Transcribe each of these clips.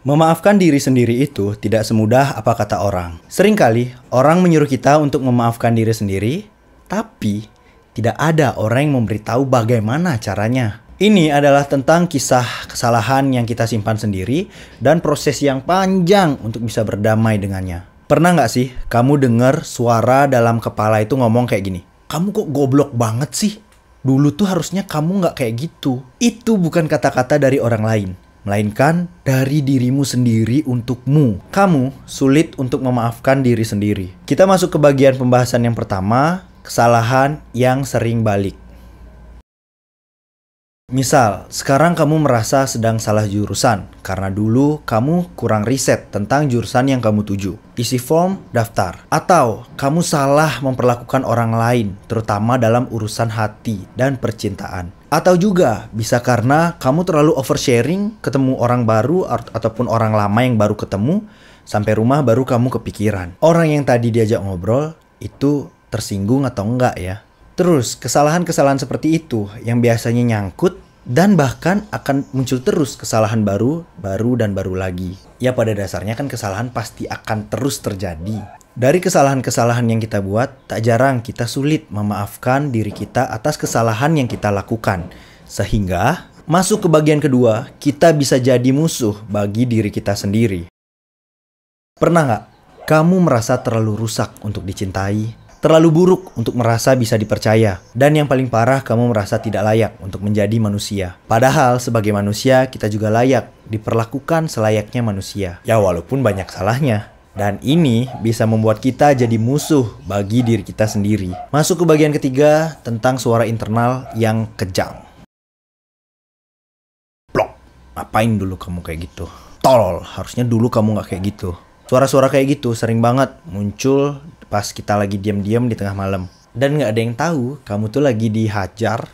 Memaafkan diri sendiri itu tidak semudah apa kata orang. Seringkali orang menyuruh kita untuk memaafkan diri sendiri, tapi tidak ada orang yang memberitahu bagaimana caranya. Ini adalah tentang kisah kesalahan yang kita simpan sendiri dan proses yang panjang untuk bisa berdamai dengannya. Pernah nggak sih kamu dengar suara dalam kepala itu ngomong kayak gini? Kamu kok goblok banget sih? Dulu tuh harusnya kamu nggak kayak gitu. Itu bukan kata-kata dari orang lain, melainkan dari dirimu sendiri untukmu. Kamu sulit untuk memaafkan diri sendiri. Kita masuk ke bagian pembahasan yang pertama, kesalahan yang sering balik. Misal, sekarang kamu merasa sedang salah jurusan karena dulu kamu kurang riset tentang jurusan yang kamu tuju. Isi form, daftar. Atau kamu salah memperlakukan orang lain, terutama dalam urusan hati dan percintaan. Atau juga bisa karena kamu terlalu oversharing, ketemu orang baru ataupun orang lama yang baru ketemu, sampai rumah baru kamu kepikiran. Orang yang tadi diajak ngobrol itu tersinggung atau enggak ya? Terus, kesalahan-kesalahan seperti itu yang biasanya nyangkut dan bahkan akan muncul terus kesalahan baru dan baru lagi. Ya pada dasarnya kan kesalahan pasti akan terus terjadi. Dari kesalahan-kesalahan yang kita buat, tak jarang kita sulit memaafkan diri kita atas kesalahan yang kita lakukan. Sehingga, masuk ke bagian kedua, kita bisa jadi musuh bagi diri kita sendiri. Pernah nggak kamu merasa terlalu rusak untuk dicintai? Terlalu buruk untuk merasa bisa dipercaya. Dan yang paling parah, kamu merasa tidak layak untuk menjadi manusia. Padahal sebagai manusia, kita juga layak diperlakukan selayaknya manusia. Ya walaupun banyak salahnya. Dan ini bisa membuat kita jadi musuh bagi diri kita sendiri. Masuk ke bagian ketiga tentang suara internal yang kejam. Plok, ngapain dulu kamu kayak gitu? Tolol, harusnya dulu kamu gak kayak gitu. Suara-suara kayak gitu sering banget muncul pas kita lagi diam-diam di tengah malam. Dan gak ada yang tahu kamu tuh lagi dihajar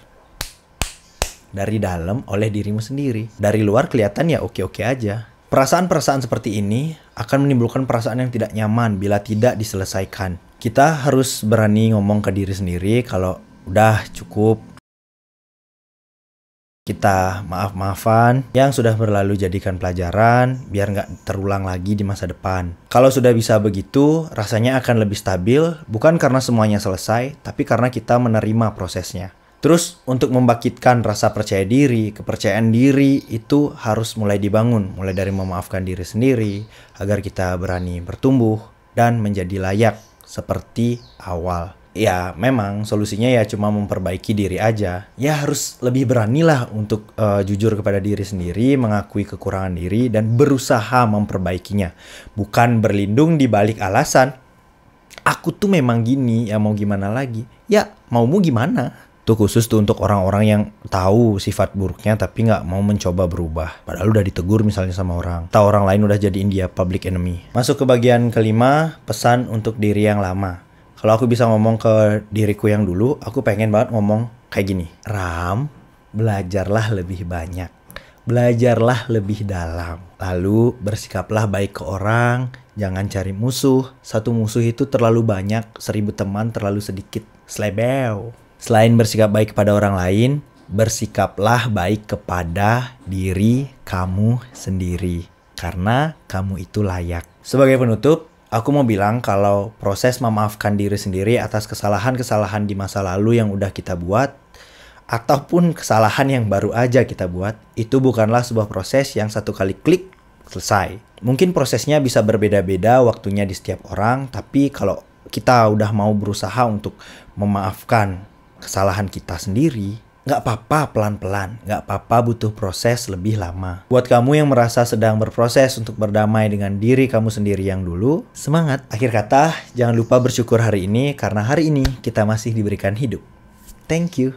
dari dalam oleh dirimu sendiri. Dari luar kelihatan ya oke-oke aja. Perasaan-perasaan seperti ini akan menimbulkan perasaan yang tidak nyaman bila tidak diselesaikan. Kita harus berani ngomong ke diri sendiri kalau udah cukup. Kita maaf-maafan yang sudah berlalu, jadikan pelajaran biar nggak terulang lagi di masa depan. Kalau sudah bisa begitu, rasanya akan lebih stabil, bukan karena semuanya selesai, tapi karena kita menerima prosesnya. Terus untuk membangkitkan rasa percaya diri, kepercayaan diri itu harus mulai dibangun, mulai dari memaafkan diri sendiri, agar kita berani bertumbuh dan menjadi layak seperti awal. Ya memang solusinya ya cuma memperbaiki diri aja. Ya harus lebih beranilah untuk jujur kepada diri sendiri, mengakui kekurangan diri dan berusaha memperbaikinya. Bukan berlindung di balik alasan, aku tuh memang gini, ya mau gimana lagi. Ya maumu gimana? Itu khusus tuh untuk orang-orang yang tahu sifat buruknya tapi nggak mau mencoba berubah. Padahal udah ditegur misalnya sama orang. Atau orang lain udah jadiin dia public enemy. Masuk ke bagian kelima, pesan untuk diri yang lama. Kalau aku bisa ngomong ke diriku yang dulu, aku pengen banget ngomong kayak gini. Ram, belajarlah lebih banyak. Belajarlah lebih dalam. Lalu bersikaplah baik ke orang. Jangan cari musuh. Satu musuh itu terlalu banyak. 1000 teman terlalu sedikit. Slebeo. Selain bersikap baik kepada orang lain, bersikaplah baik kepada diri kamu sendiri. Karena kamu itu layak. Sebagai penutup, aku mau bilang kalau proses memaafkan diri sendiri atas kesalahan-kesalahan di masa lalu yang udah kita buat, ataupun kesalahan yang baru aja kita buat, itu bukanlah sebuah proses yang satu kali klik, selesai. Mungkin prosesnya bisa berbeda-beda waktunya di setiap orang, tapi kalau kita udah mau berusaha untuk memaafkan kesalahan kita sendiri, nggak apa-apa pelan-pelan, nggak apa-apa butuh proses lebih lama. Buat kamu yang merasa sedang berproses untuk berdamai dengan diri kamu sendiri yang dulu, semangat. Akhir kata, jangan lupa bersyukur hari ini karena hari ini kita masih diberikan hidup. Thank you.